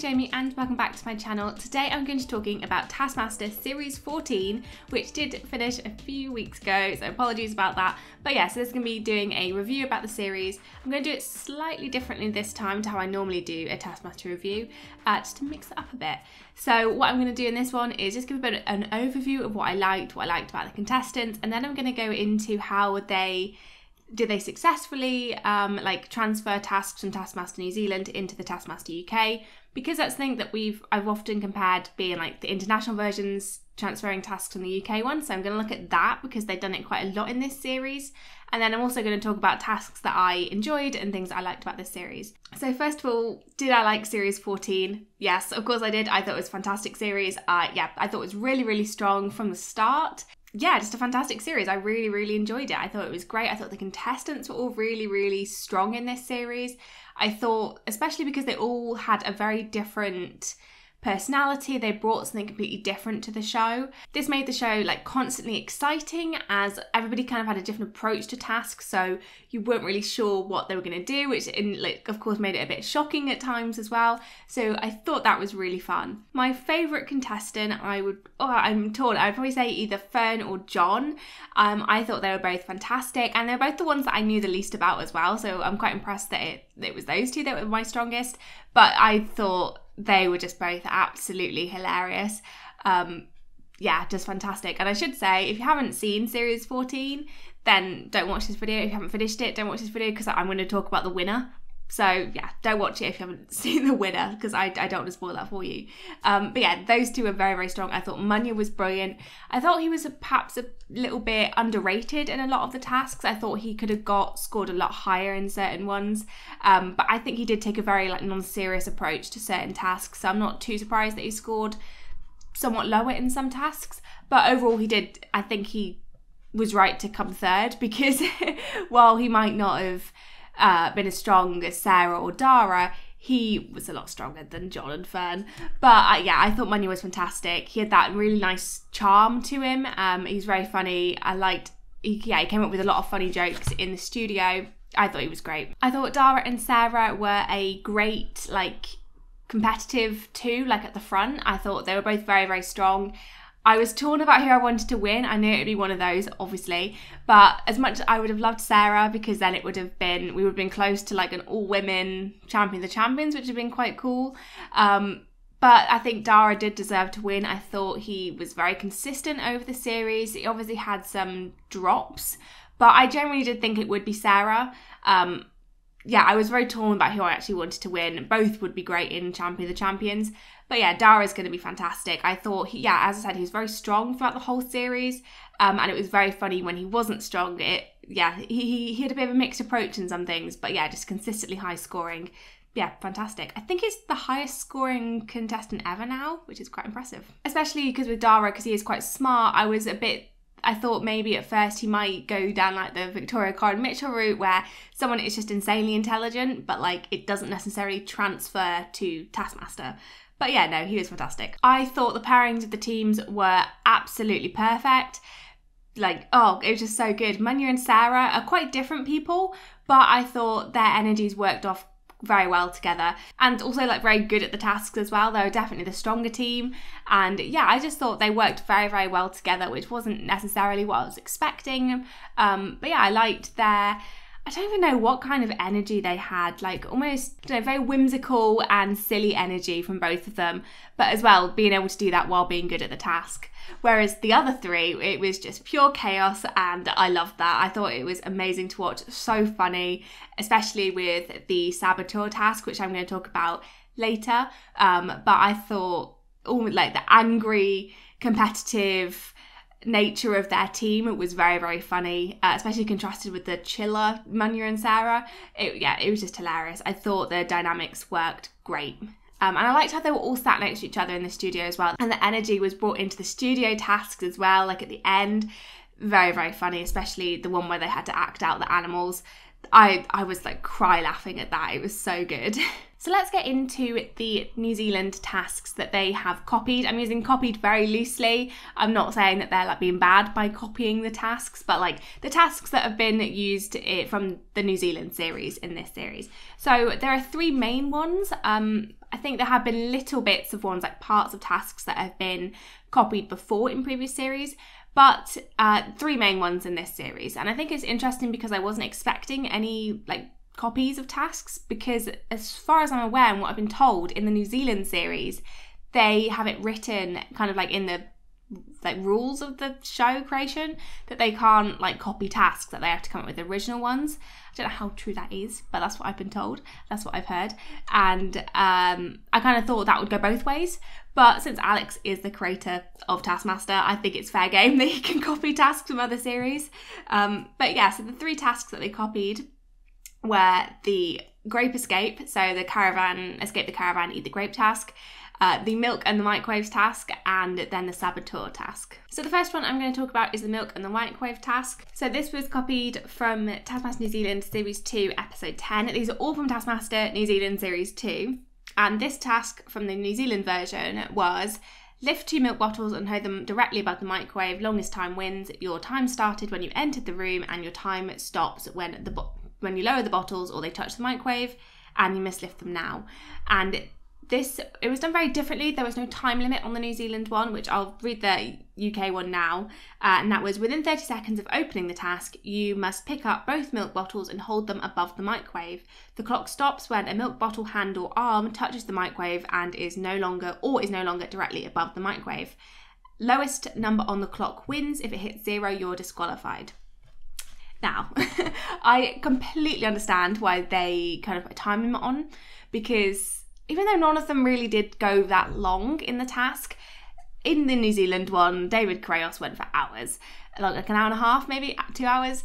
Jamie and welcome back to my channel. Today I'm going to be talking about Taskmaster Series 14, which did finish a few weeks ago, so apologies about that. But yeah, so this is going to be doing a review about the series. I'm going to do it slightly differently this time to how I normally do a Taskmaster review, just to mix it up a bit. So what I'm going to do in this one is just give a bit of an overview of what I liked about the contestants, and then I'm going to go into how did they successfully transfer tasks from Taskmaster New Zealand into the Taskmaster UK, because that's the thing that I've often compared being like the international versions transferring tasks from the UK one. So I'm going to look at that because they've done it quite a lot in this series. And then I'm also going to talk about tasks that I enjoyed and things that I liked about this series. So first of all, did I like Series 14? Yes, of course I did. I thought it was a fantastic series. I thought it was really, really strong from the start. Yeah, just a fantastic series. I really, really enjoyed it. I thought it was great. I thought the contestants were all really, really strong in this series. I thought, especially because they all had a very different personality, they brought something completely different to the show. This made the show constantly exciting, as everybody kind of had a different approach to tasks, so you weren't really sure what they were going to do, which of course made it a bit shocking at times as well. So I thought that was really fun. My favourite contestant, I'm torn. I'd probably say either Fern or John. I thought they were both fantastic, and they're both the ones that I knew the least about as well, so I'm quite impressed that it was those two that were my strongest. But I thought they were just both absolutely hilarious. Yeah, just fantastic. And I should say, if you haven't seen Series 14, then don't watch this video. If you haven't finished it, don't watch this video, because I'm going to talk about the winner. So yeah, don't watch it if you haven't seen the winner, because I don't want to spoil that for you. But yeah, those two are very, very strong. I thought Munya was brilliant. I thought he was perhaps a little bit underrated in a lot of the tasks. I thought he could have scored a lot higher in certain ones. But I think he did take a very non-serious approach to certain tasks. So I'm not too surprised that he scored somewhat lower in some tasks. But overall I think he was right to come third, because while he might not have been as strong as Sarah or Dara, he was a lot stronger than John and Fern. But yeah, I thought Munya was fantastic. He had that really nice charm to him. He's very funny. He came up with a lot of funny jokes in the studio. I thought he was great. I thought Dara and Sarah were a great competitive too, at the front. I thought they were both very, very strong. I was torn about who I wanted to win. I knew it would be one of those, obviously. But as much as I would have loved Sarah, because then we would have been close to an all-women champion of the champions, which would have been quite cool. But I think Dara did deserve to win. I thought he was very consistent over the series. He obviously had some drops, but I generally did think it would be Sarah. Yeah, I was very torn about who I actually wanted to win. Both would be great in Champion of the Champions. But yeah, Dara's going to be fantastic. I thought, as I said, he was very strong throughout the whole series. And it was very funny when he wasn't strong. He had a bit of a mixed approach in some things. But yeah, just consistently high scoring. Yeah, fantastic. I think it's the highest scoring contestant ever now, which is quite impressive. Especially because with Dara, because he is quite smart, I thought maybe at first he might go down the Victoria Corin Mitchell route, where someone is just insanely intelligent, but it doesn't necessarily transfer to Taskmaster. But yeah, no, he was fantastic. I thought the pairings of the teams were absolutely perfect. It was just so good. Munya and Sarah are quite different people, but I thought their energies worked off very well together, and also very good at the tasks as well. They were definitely the stronger team, and yeah, I just thought they worked very, very well together, which wasn't necessarily what I was expecting. But yeah, I liked I don't even know what kind of energy they had, almost very whimsical and silly energy from both of them, but as well being able to do that while being good at the task. Whereas the other three, it was just pure chaos, and I loved that. I thought it was amazing to watch, so funny, especially with the saboteur task, which I'm going to talk about later. But I thought all the angry, competitive nature of their team was very, very funny, especially contrasted with the chiller Munya and Sarah. It was just hilarious. I thought the dynamics worked great. And I liked how they were all sat next to each other in the studio as well, and the energy was brought into the studio tasks as well, at the end. Very, very funny, especially the one where they had to act out the animals. I was like cry laughing at that. It was so good. So let's get into the New Zealand tasks that they have copied. I'm using copied very loosely. I'm not saying that they're like being bad by copying the tasks, but like the tasks that have been used from the New Zealand series in this series. So there are 3 main ones. I think there have been little bits of ones, like parts of tasks that have been copied before in previous series, but 3 main ones in this series. And I think it's interesting because I wasn't expecting any like copies of tasks, because as far as I'm aware and what I've been told, in the New Zealand series they have it written kind of like in the like rules of the show creation that they can't like copy tasks, that they have to come up with the original ones. I don't know how true that is, but that's what I've been told, that's what I've heard. And I kind of thought that would go both ways, but since Alex is the creator of Taskmaster, I think it's fair game that he can copy tasks from other series. But yeah, so the 3 tasks that they copied were the grape escape, so the caravan, escape the caravan, eat the grape task, the milk and the microwaves task, and then the saboteur task. So the first one I'm going to talk about is the milk and the microwave task. So this was copied from Taskmaster New Zealand Series 2 Episode 10. These are all from Taskmaster New Zealand Series 2. And this task from the New Zealand version was: lift 2 milk bottles and hold them directly above the microwave. Longest time wins. Your time started when you entered the room, and your time stops when you lower the bottles or they touch the microwave, and you must lift them now. And it was done very differently. There was no time limit on the New Zealand one, which I'll read the UK one now. And that was: within 30 seconds of opening the task, you must pick up both milk bottles and hold them above the microwave. The clock stops when a milk bottle hand or arm touches the microwave and is no longer directly above the microwave. Lowest number on the clock wins. If it hits 0, you're disqualified. Now, I completely understand why they kind of put a time limit on, because even though none of them really did go that long in the task, in the New Zealand one, David Kraos went for hours, like an hour and a half, maybe 2 hours.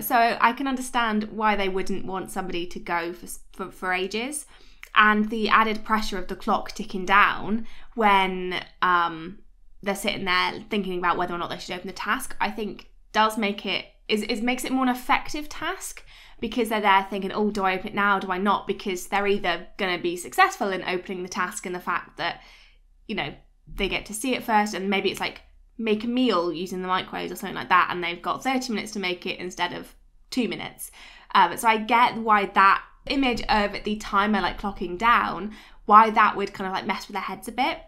So I can understand why they wouldn't want somebody to go for ages. And the added pressure of the clock ticking down when they're sitting there thinking about whether or not they should open the task, I think does make it makes it more an effective task, because they're there thinking, oh, do I open it now, do I not? Because they're either going to be successful in opening the task in the fact that, you know, they get to see it first, and maybe it's like make a meal using the microwave or something like that, and they've got 30 minutes to make it instead of 2 minutes. So I get why that image of the timer like clocking down, why that would kind of like mess with their heads a bit.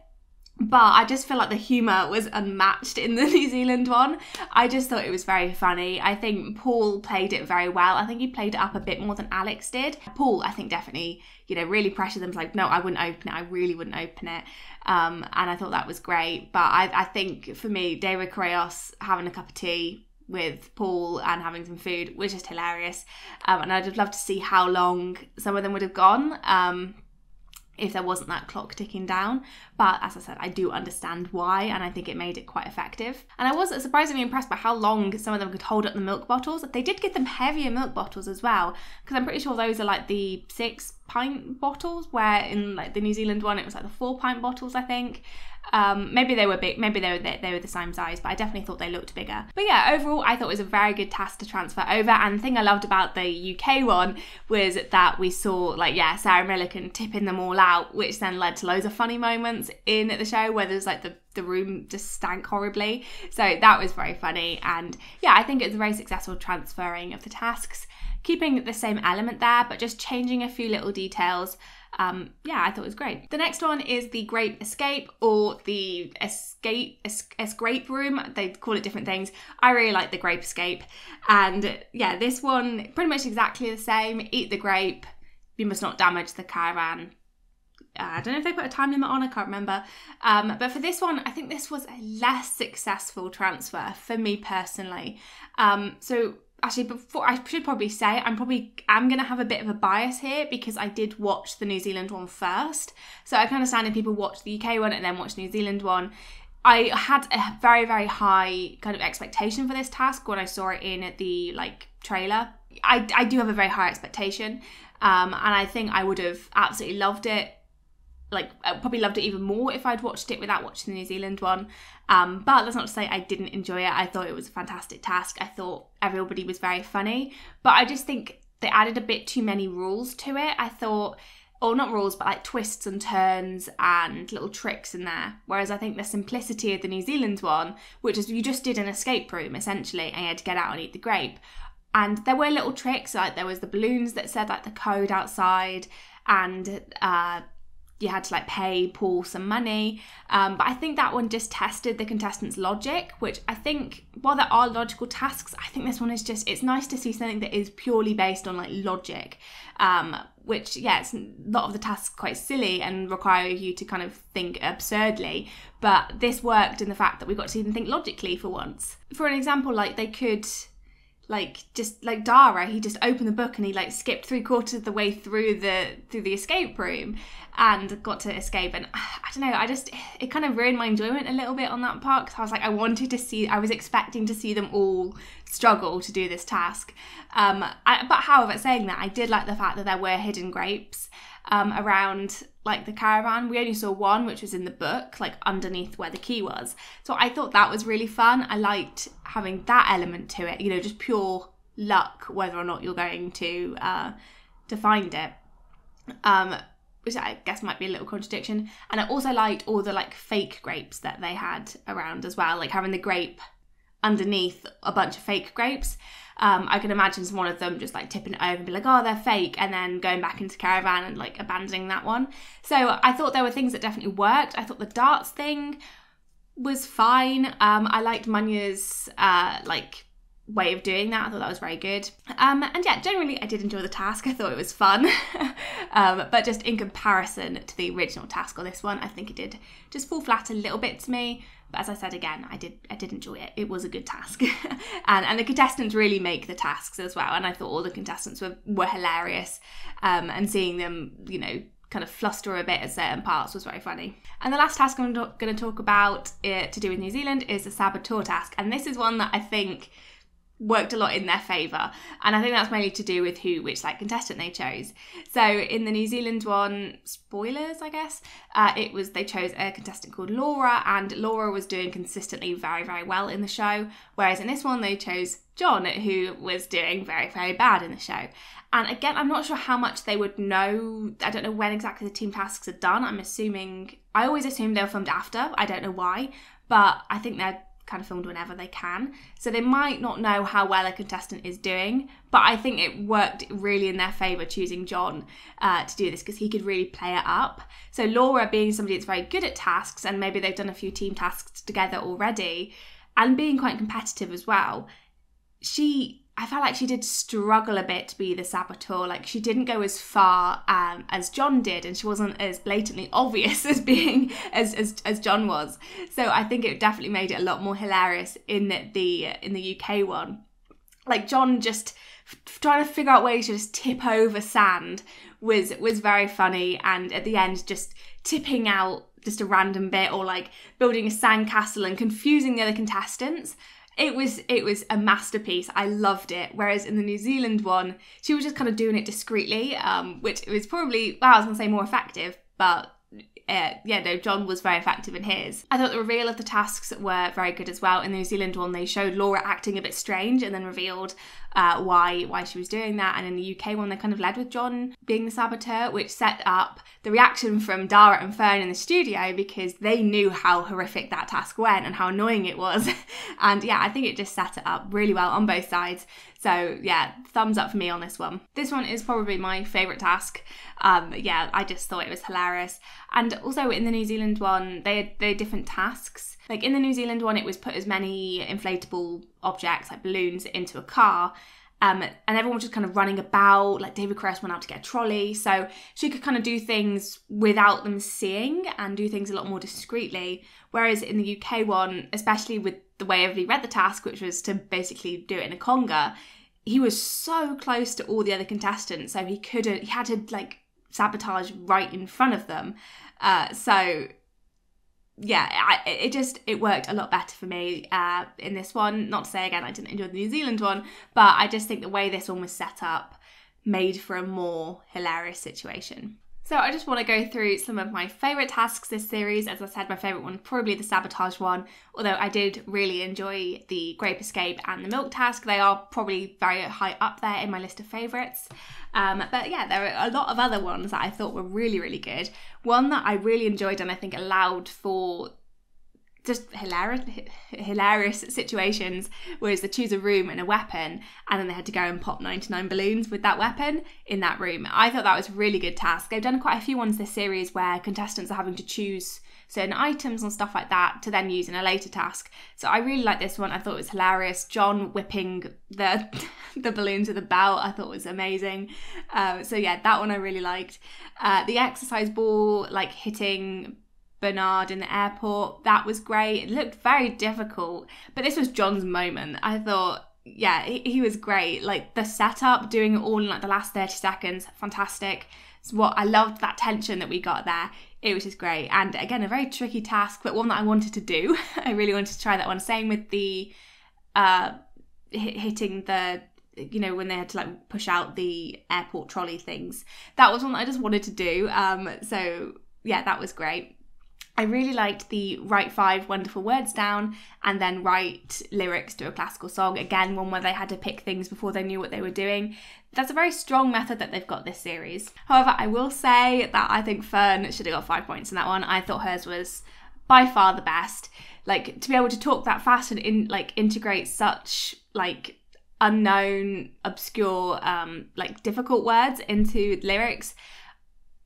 But I just feel like the humour was unmatched in the New Zealand one. I just thought it was very funny. I think Paul played it very well. I think he played it up a bit more than Alex did. Paul, I think, definitely, you know, really pressured them. Like, no, I wouldn't open it. I really wouldn't open it. And I thought that was great. But I think for me, David Kraos having a cup of tea with Paul and having some food was just hilarious. And I'd have loved to see how long some of them would have gone. If there wasn't that clock ticking down. But as I said, I do understand why, and I think it made it quite effective. And I was surprisingly impressed by how long some of them could hold up the milk bottles. They did give them heavier milk bottles as well, because I'm pretty sure those are like the 6-pint bottles, where in like the New Zealand one it was like the 4-pint bottles, I think. Maybe they were big, maybe they were the same size, but I definitely thought they looked bigger. But yeah, overall I thought it was a very good task to transfer over. And the thing I loved about the UK one was that we saw like, yeah, Sarah Millican tipping them all out, which then led to loads of funny moments in the show where there's like the room just stank horribly. So that was very funny. And yeah, I think it was a very successful transferring of the tasks, keeping the same element there, but just changing a few little details. Yeah, I thought it was great. The next one is the grape escape, or the escape room. They call it different things. I really like the grape escape. And yeah, this one, pretty much exactly the same. Eat the grape. You must not damage the caravan. I don't know if they put a time limit on, I can't remember. But for this one, I think this was a less successful transfer for me personally. So actually, before I should probably say, I'm going to have a bit of a bias here, because I did watch the New Zealand one first. So I can understand if people watch the UK one and then watch the New Zealand one. I had a very, very high kind of expectation for this task when I saw it in the like trailer. I do have a very high expectation, and I think I would have absolutely loved it. Like, I probably loved it even more if I'd watched it without watching the New Zealand one. But that's not to say I didn't enjoy it. I thought it was a fantastic task. I thought everybody was very funny. But I just think they added a bit too many rules to it. I thought, or not rules, but like twists and turns and little tricks in there. Whereas I think the simplicity of the New Zealand one, which is you just did an escape room essentially and you had to get out and eat the grape. And there were little tricks, like there was the balloons that said like the code outside, and you had to like pay Paul some money. But I think that one just tested the contestants' logic, which I think, while there are logical tasks, I think this one is just, it's nice to see something that is purely based on like logic. Which, yeah, it's, a lot of the tasks quite silly and require you to kind of think absurdly. But this worked in the fact that we got to see them think logically for once. For an example, like they could, like, just like Dara, he just opened the book and he like skipped 3/4 of the way through the escape room and got to escape. And I don't know, it kind of ruined my enjoyment a little bit on that part, because I was like, I was expecting to see them all struggle to do this task. But however, saying that, I did like the fact that there were hidden grapes around like the caravan. We only saw one, which was in the book, like underneath where the key was. So I thought that was really fun. I liked having that element to it, you know, just pure luck whether or not you're going to find it. Which I guess might be a little contradiction. And I also liked all the like fake grapes that they had around as well, like having the grape underneath a bunch of fake grapes. I can imagine one of them just like tipping it over and be like, oh, they're fake, and then going back into caravan and like abandoning that one. So I thought there were things that definitely worked. I thought the darts thing was fine. I liked Munya's like way of doing that. I thought that was very good. And yeah, generally I did enjoy the task. I thought it was fun. But just in comparison to the original task on this one, I think it did just fall flat a little bit to me. But as I said again, I did enjoy it. It was a good task. and the contestants really make the tasks as well. And I thought all the contestants were hilarious. And seeing them, you know, kind of fluster a bit at certain parts was very funny. And the last task I'm going to talk about to do with New Zealand is the saboteur task. And this is one that I think worked a lot in their favour, and I think that's mainly to do with which like contestant they chose. So in the New Zealand one, spoilers I guess, they chose a contestant called Laura, and Laura was doing consistently very, very well in the show, whereas in this one they chose John, who was doing very, very bad in the show. And again, I'm not sure how much they would know. I don't know when exactly the team tasks are done. I always assumed they were filmed after. I don't know why, but I think they're kind of filmed whenever they can, so they might not know how well a contestant is doing, but I think it worked really in their favour choosing John to do this, because he could really play it up. So Laura, being somebody that's very good at tasks, and maybe they've done a few team tasks together already, and being quite competitive as well, I felt like she did struggle a bit to be the saboteur. Like, she didn't go as far as John did, and she wasn't as blatantly obvious as being as John was. So I think it definitely made it a lot more hilarious in the UK one. Like, John just trying to figure out ways to just tip over sand was very funny, and at the end just tipping out just a random bit, or like building a sandcastle and confusing the other contestants. It was a masterpiece. I loved it. Whereas in the New Zealand one, she was just kind of doing it discreetly, which was probably, well, I was going to say more effective, but John was very effective in his. I thought the reveal of the tasks were very good as well. In the New Zealand one, they showed Laura acting a bit strange and then revealed why she was doing that. And in the UK one, they kind of led with John being the saboteur, which set up the reaction from Dara and Fern in the studio, because they knew how horrific that task went and how annoying it was. And yeah, I think it just set it up really well on both sides. So yeah, thumbs up for me on this one. This one is probably my favourite task. I just thought it was hilarious. And also in the New Zealand one, they had different tasks. Like in the New Zealand one, it was put as many inflatable objects like balloons into a car. And everyone was just kind of running about, like David Crest went out to get a trolley. So she could kind of do things without them seeing and do things a lot more discreetly. Whereas in the UK one, especially with the way everybody read the task, which was to basically do it in a conga, he was so close to all the other contestants. So he had to like sabotage right in front of them. It worked a lot better for me in this one. Not to say again I didn't enjoy the New Zealand one, but I just think the way this one was set up made for a more hilarious situation. So I just want to go through some of my favourite tasks this series. As I said, my favourite one probably the sabotage one, although I did really enjoy the grape escape and the milk task. They are probably very high up there in my list of favourites. But yeah, there are a lot of other ones that I thought were really, really good. One that I really enjoyed and I think allowed for just hilarious situations was to choose a room and a weapon, and then they had to go and pop 99 balloons with that weapon in that room. I thought that was a really good task. They've done quite a few ones this series where contestants are having to choose certain items and stuff like that to then use in a later task. So I really liked this one. I thought it was hilarious. John whipping the balloons with a belt, I thought was amazing. So yeah, that one I really liked. The exercise ball, like hitting Bernard in the airport, that was great. It looked very difficult, but this was John's moment. I thought, yeah, he was great. Like the setup, doing it all in like the last 30 seconds, fantastic. It's what I loved, that tension that we got there. It was just great. And again, a very tricky task, but one that I wanted to do. I really wanted to try that one. Same with the hitting the, you know, when they had to like push out the airport trolley things. That was one that I just wanted to do. So yeah, that was great. I really liked the write 5 wonderful words down and then write lyrics to a classical song. Again, one where they had to pick things before they knew what they were doing. That's a very strong method that they've got this series. However, I will say that I think Fern should have got 5 points in that one. I thought hers was by far the best. Like, to be able to talk that fast and integrate such like unknown, obscure, like difficult words into lyrics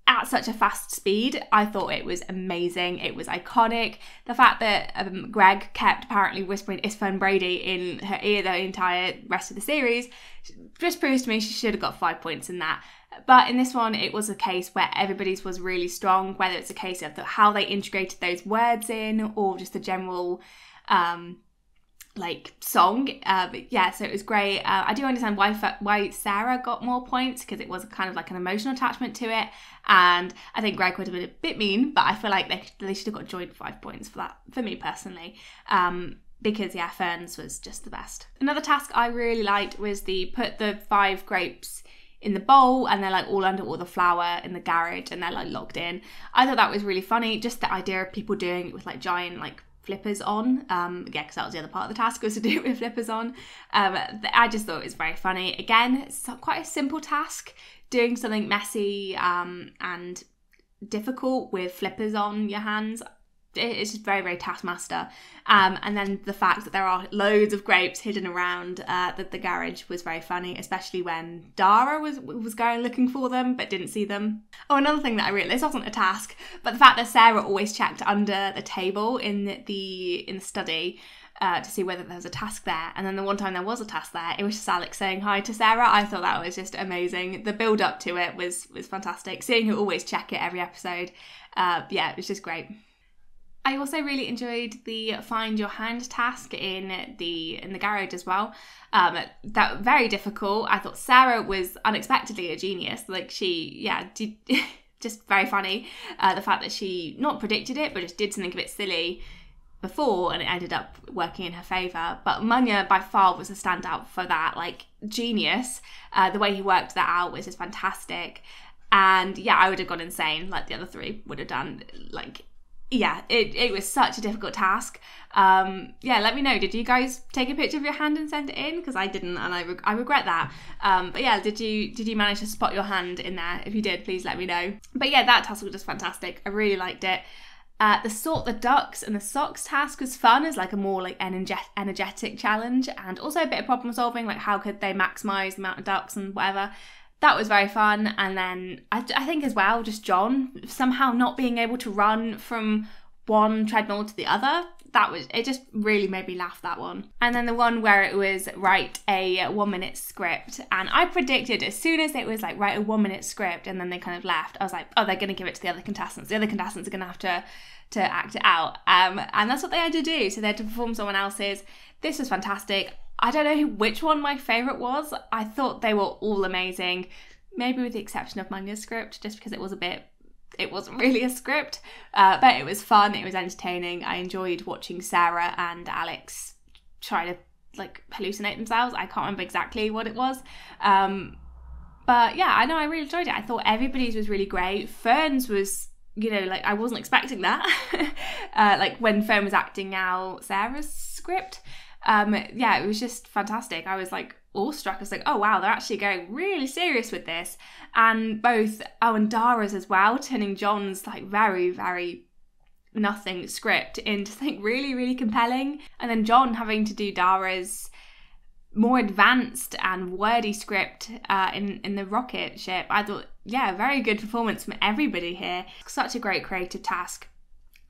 at such a fast speed, I thought it was amazing. It was iconic. The fact that Greg kept apparently whispering "It's Fern Brady" in her ear the entire rest of the series just proves to me she should have got 5 points in that. But in this one, it was a case where everybody's was really strong, whether it's a case of how they integrated those words in or just the general like song. But yeah, so it was great. I do understand why Sarah got more points, because it was kind of like an emotional attachment to it, and I think Greg would have been a bit mean, but I feel like they should have got joint 5 points for that, for me personally, because yeah, Fern's was just the best. Another task I really liked was the put the 5 grapes in the bowl and they're like all under all the flour in the garage and they're like locked in. I thought that was really funny, just the idea of people doing it with like giant like flippers on. Yeah, because that was the other part of the task, was to do it with flippers on. I just thought it was very funny. Again, it's quite a simple task, doing something messy and difficult with flippers on your hands. It's just very, very Taskmaster. And then the fact that there are loads of grapes hidden around the garage was very funny, especially when Dara was going looking for them but didn't see them. Oh, another thing that I realised, this wasn't a task, but the fact that Sarah always checked under the table in the study to see whether there was a task there. And then the one time there was a task there, it was just Alex saying hi to Sarah. I thought that was just amazing. The build up to it was fantastic. Seeing her always check it every episode, yeah, it was just great. I also really enjoyed the find your hand task in the garage as well. That very difficult. I thought Sarah was unexpectedly a genius. Like did just very funny. The fact that she not predicted it, but just did something a bit silly before and it ended up working in her favour. But Munya by far was a standout for that. Like, genius. The way he worked that out was just fantastic. And yeah, I would have gone insane like the other 3 would have done. Like, yeah, it was such a difficult task. Yeah, let me know. Did you guys take a picture of your hand and send it in? Because I didn't, and I regret that. But yeah, did you manage to spot your hand in there? If you did, please let me know. But yeah, that task was just fantastic. I really liked it. The sort the ducks and the socks task was fun as like a more like energetic challenge, and also a bit of problem solving, like how could they maximise the amount of ducks and whatever. That was very fun. And then I think as well, just John somehow not being able to run from one treadmill to the other. It just really made me laugh, that one. And then the one where it was write a 1-minute script. And I predicted as soon as it was like write a 1-minute script and then they kind of left, I was like, oh, they're going to give it to the other contestants. The other contestants are going to have to act it out. And that's what they had to do. So they had to perform someone else's. This was fantastic. I don't know which one my favourite was. I thought they were all amazing, maybe with the exception of Munya's script, just because it wasn't really a script, but it was fun, it was entertaining. I enjoyed watching Sarah and Alex try to like hallucinate themselves. I can't remember exactly what it was, But yeah, I know I really enjoyed it. I thought everybody's was really great. Fern's was, you know, like I wasn't expecting that. Like when Fern was acting out Sarah's script. Yeah, it was just fantastic. I was like awestruck. I was like, oh wow, they're actually going really serious with this. And both, and Dara's as well, turning John's like very, very nothing script into something really, really compelling. And then John having to do Dara's more advanced and wordy script in the rocket ship. I thought, yeah, very good performance from everybody here. Such a great creative task.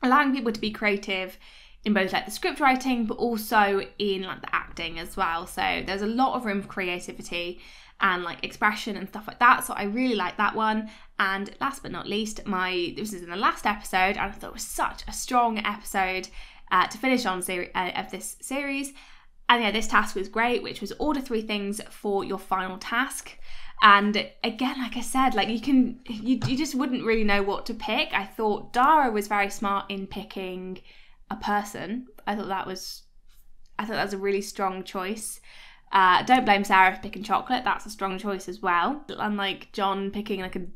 Allowing people to be creative in both like the script writing, but also in like the acting as well. So there's a lot of room for creativity and like expression and stuff like that. So I really like that one. And last but not least, this is in the last episode, and I thought it was such a strong episode to finish on of this series. And yeah, this task was great, which was order 3 things for your final task. And again, like I said, like you just wouldn't really know what to pick. I thought Dara was very smart in picking a person. I thought that was a really strong choice. Don't blame Sarah for picking chocolate. That's a strong choice as well. Unlike John picking like a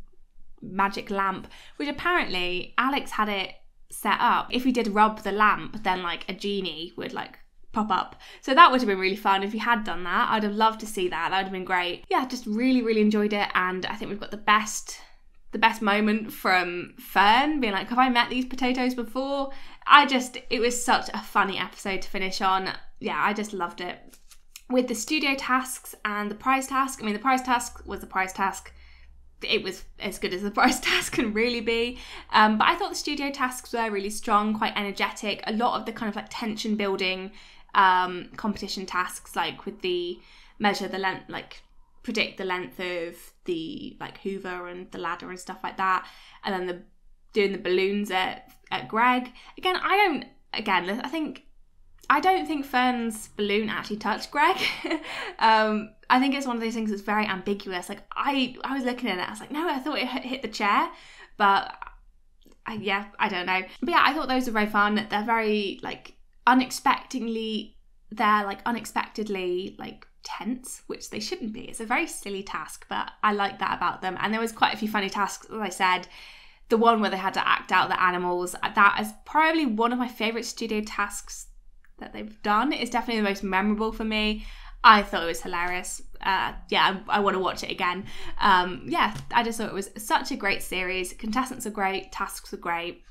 magic lamp, which apparently Alex had it set up. If you did rub the lamp, then like a genie would like pop up. So that would have been really fun if you had done that. I'd have loved to see that. That would have been great. Yeah, just really, really enjoyed it. And I think we've got the best moment from Fern being like, have I met these potatoes before? It was such a funny episode to finish on. Yeah, I just loved it. With the studio tasks and the prize task, I mean, the prize task was the prize task. It was as good as the prize task can really be. But I thought the studio tasks were really strong, quite energetic. A lot of the kind of like tension building competition tasks, like with the measure the length, like predict the length of the like Hoover and the ladder and stuff like that. And then doing the balloons at Greg. I don't think Fern's balloon actually touched Greg. I think it's one of those things that's very ambiguous. Like I was looking at it, I was like, no, I thought it hit the chair, but I don't know. But yeah, I thought those were very fun. They're very like unexpectedly like tense, which they shouldn't be. It's a very silly task, but I like that about them. And there was quite a few funny tasks, as I said. The one where they had to act out the animals, that is probably one of my favourite studio tasks that they've done. It's definitely the most memorable for me. I thought it was hilarious. I want to watch it again. I just thought it was such a great series. Contestants are great, tasks are great.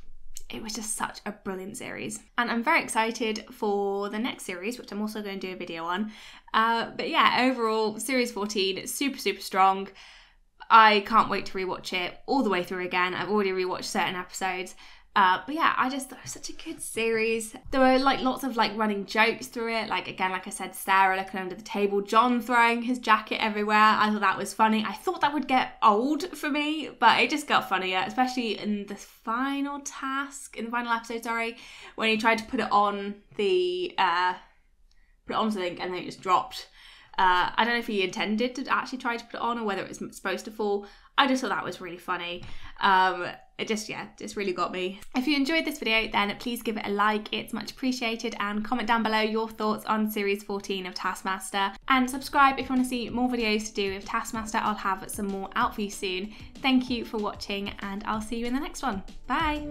It was just such a brilliant series. And I'm very excited for the next series, which I'm also going to do a video on. But yeah, overall, series 14, it's super, super strong. I can't wait to rewatch it all the way through again. I've already rewatched certain episodes. But yeah, I just thought it was such a good series. There were like lots of like running jokes through it. Like again, like I said, Sarah looking under the table, John throwing his jacket everywhere. I thought that was funny. I thought that would get old for me, but it just got funnier, especially in the final episode, when he tried to put it on something and then it just dropped. I don't know if he intended to actually try to put it on or whether it was supposed to fall. I just thought that was really funny. It just really got me. If you enjoyed this video, then please give it a like. It's much appreciated, and comment down below your thoughts on series 14 of Taskmaster, and subscribe if you want to see more videos to do with Taskmaster. I'll have some more out for you soon. Thank you for watching, and I'll see you in the next one. Bye.